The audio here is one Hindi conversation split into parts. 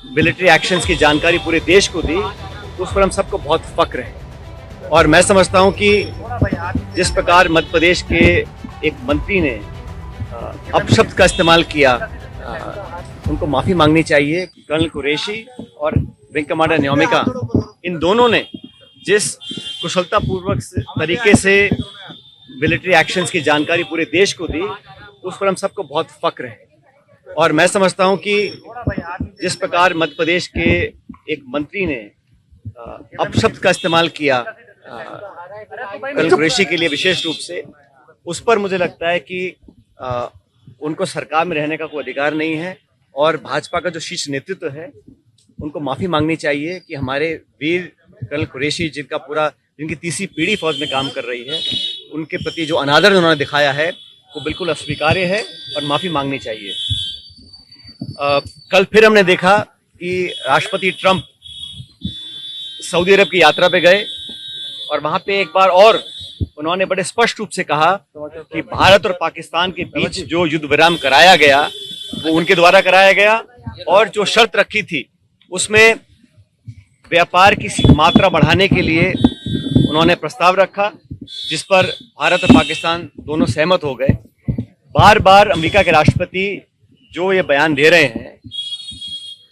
मिलिट्री एक्शंस की जानकारी पूरे देश को दी, उस पर हम सबको बहुत फक्र है। और मैं समझता हूं कि जिस प्रकार मध्य प्रदेश के एक मंत्री ने अपशब्द का इस्तेमाल किया, उनको माफी मांगनी चाहिए। कर्नल कुरैशी और विंग कमांडर न्योमिका, इन दोनों ने जिस कुशलतापूर्वक तरीके से मिलिट्री एक्शंस की जानकारी पूरे देश को दी, उस पर हम सबको बहुत फक्र है। और मैं समझता हूं कि जिस प्रकार मध्य प्रदेश के एक मंत्री ने अपशब्द का इस्तेमाल किया कर्नल कुरैशी के लिए विशेष रूप से, उस पर मुझे लगता है कि उनको सरकार में रहने का कोई अधिकार नहीं है। और भाजपा का जो शीर्ष नेतृत्व है, उनको माफी मांगनी चाहिए कि हमारे वीर कर्नल कुरैशी, जिनकी तीसरी पीढ़ी फौज में काम कर रही है, उनके प्रति जो अनादर उन्होंने दिखाया है वो बिल्कुल अस्वीकार्य है और माफी मांगनी चाहिए। कल फिर हमने देखा कि राष्ट्रपति ट्रंप सऊदी अरब की यात्रा पे गए और वहां पे एक बार और उन्होंने बड़े स्पष्ट रूप से कहा कि भारत और पाकिस्तान के बीच जो युद्ध विराम कराया गया वो उनके द्वारा कराया गया, और जो शर्त रखी थी उसमें व्यापार की मात्रा बढ़ाने के लिए उन्होंने प्रस्ताव रखा, जिस पर भारत और पाकिस्तान दोनों सहमत हो गए। बार बार अमेरिका के राष्ट्रपति जो ये बयान दे रहे हैं,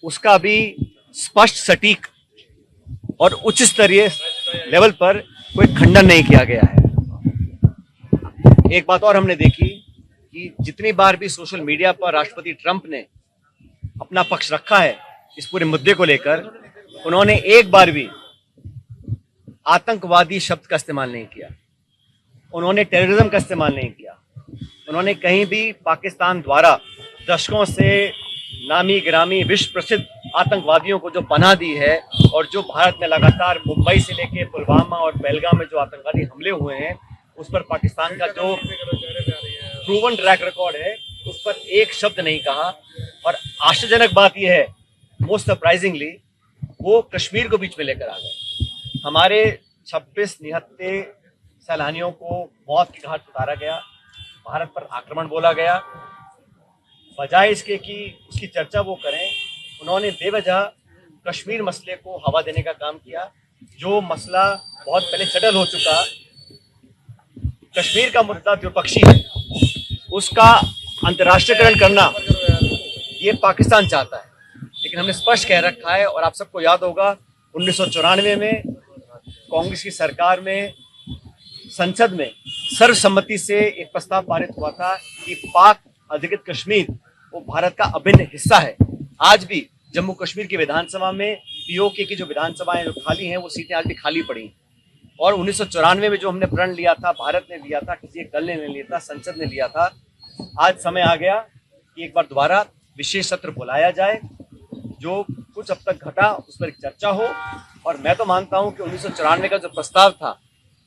उसका भी स्पष्ट, सटीक और उच्च स्तरीय लेवल पर कोई खंडन नहीं किया गया है। एक बात और हमने देखी कि जितनी बार भी सोशल मीडिया पर राष्ट्रपति ट्रंप ने अपना पक्ष रखा है इस पूरे मुद्दे को लेकर, उन्होंने एक बार भी आतंकवादी शब्द का इस्तेमाल नहीं किया, उन्होंने टेररिज्म का इस्तेमाल नहीं किया, उन्होंने कहीं भी पाकिस्तान द्वारा दशकों से नामी गिरामी विश्व प्रसिद्ध आतंकवादियों को जो पनाह दी है, और जो भारत में लगातार मुंबई से लेकर पुलवामा और पहलगाम में जो आतंकवादी हमले हुए हैं, उस पर पाकिस्तान का जो प्रूवन ट्रैक रिकॉर्ड है, उस पर एक शब्द नहीं कहा। और आश्चर्यजनक बात यह है, मोस्ट सरप्राइजिंगली, वो कश्मीर को बीच में लेकर आ गए। हमारे 26 निहत्थे सैलानियों को मौत की घाट उतारा गया, भारत पर आक्रमण बोला गया। बजाय इसके कि उसकी चर्चा वो करें, उन्होंने बेवजह कश्मीर मसले को हवा देने का काम किया, जो मसला बहुत पहले सेटल हो चुका। कश्मीर का मुद्दा द्विपक्षीय है, उसका अंतर्राष्ट्रीयकरण करना ये पाकिस्तान चाहता है, लेकिन हमने स्पष्ट कह रखा है, और आप सबको याद होगा 1994 में कांग्रेस की सरकार में संसद में सर्वसम्मति से एक प्रस्ताव पारित हुआ था कि पाक अधिकृत कश्मीर वो भारत का अभिन्न हिस्सा है। आज भी जम्मू कश्मीर की विधानसभा में पीओके की जो विधानसभाएं जो खाली हैं, वो सीटें आज भी खाली पड़ी। और 1994 में जो हमने प्रण लिया था, भारत ने लिया था, किसी एक दल ने नहीं लिया था, संसद ने लिया था। आज समय आ गया कि एक बार दोबारा विशेष सत्र बुलाया जाए, जो कुछ अब तक घटा उस पर एक चर्चा हो। और मैं तो मानता हूं कि 1994 का जो प्रस्ताव था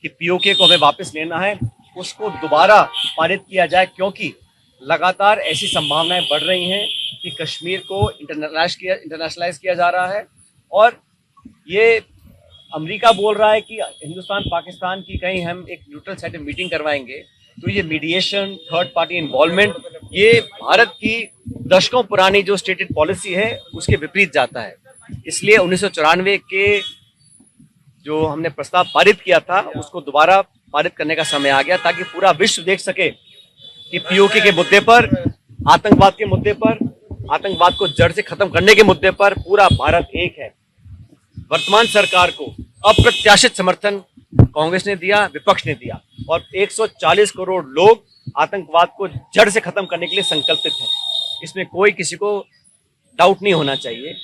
कि पीओके को हमें वापस लेना है, उसको दोबारा पारित किया जाए, क्योंकि लगातार ऐसी संभावनाएं बढ़ रही हैं कि कश्मीर को इंटरनेशनलाइज किया जा रहा है। और ये अमेरिका बोल रहा है कि हिंदुस्तान पाकिस्तान की कहीं हम एक न्यूट्रल साइड मीटिंग करवाएंगे, तो ये मीडिएशन, थर्ड पार्टी इन्वॉल्वमेंट, ये भारत की दशकों पुरानी जो स्टेटेड पॉलिसी है उसके विपरीत जाता है। इसलिए 1994 के जो हमने प्रस्ताव पारित किया था, उसको दोबारा पारित करने का समय आ गया, ताकि पूरा विश्व देख सके कि पीओके के मुद्दे पर, आतंकवाद के मुद्दे पर, आतंकवाद को जड़ से खत्म करने के मुद्दे पर पूरा भारत एक है। वर्तमान सरकार को अप्रत्याशित समर्थन कांग्रेस ने दिया, विपक्ष ने दिया, और 140 करोड़ लोग आतंकवाद को जड़ से खत्म करने के लिए संकल्पित हैं। इसमें कोई किसी को डाउट नहीं होना चाहिए।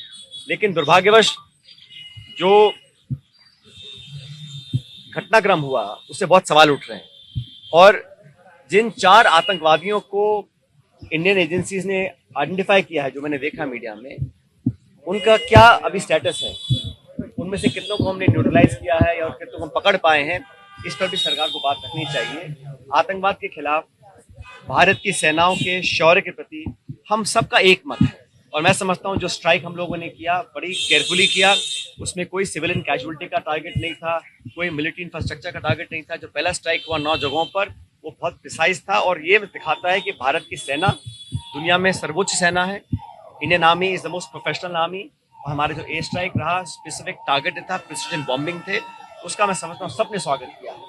लेकिन दुर्भाग्यवश जो घटनाक्रम हुआ, उससे बहुत सवाल उठ रहे हैं। और जिन 4 आतंकवादियों को इंडियन एजेंसीज ने आइडेंटिफाई किया है, जो मैंने देखा मीडिया में, उनका क्या अभी स्टेटस है, उनमें से कितनों को हमने न्यूट्रलाइज किया है या कितनों को हम पकड़ पाए हैं, इस पर भी सरकार को बात रखनी चाहिए। आतंकवाद के खिलाफ भारत की सेनाओं के शौर्य के प्रति हम सबका एक मत है, और मैं समझता हूं जो स्ट्राइक हम लोगों ने किया, बड़ी केयरफुली किया। उसमें कोई सिविलियन कैजुअलिटी का टारगेट नहीं था, कोई मिलिट्री इंफ्रास्ट्रक्चर का टारगेट नहीं था। जो पहला स्ट्राइक हुआ 9 जगहों पर, वो बहुत प्रिसाइज था, और ये दिखाता है कि भारत की सेना दुनिया में सर्वोच्च सेना है। Indian army is the most professional army. और हमारे जो एयर स्ट्राइक रहा, स्पेसिफिक टारगेट था, प्रिसिजन बॉम्बिंग थे, उसका मैं समझता हूँ सबने स्वागत किया।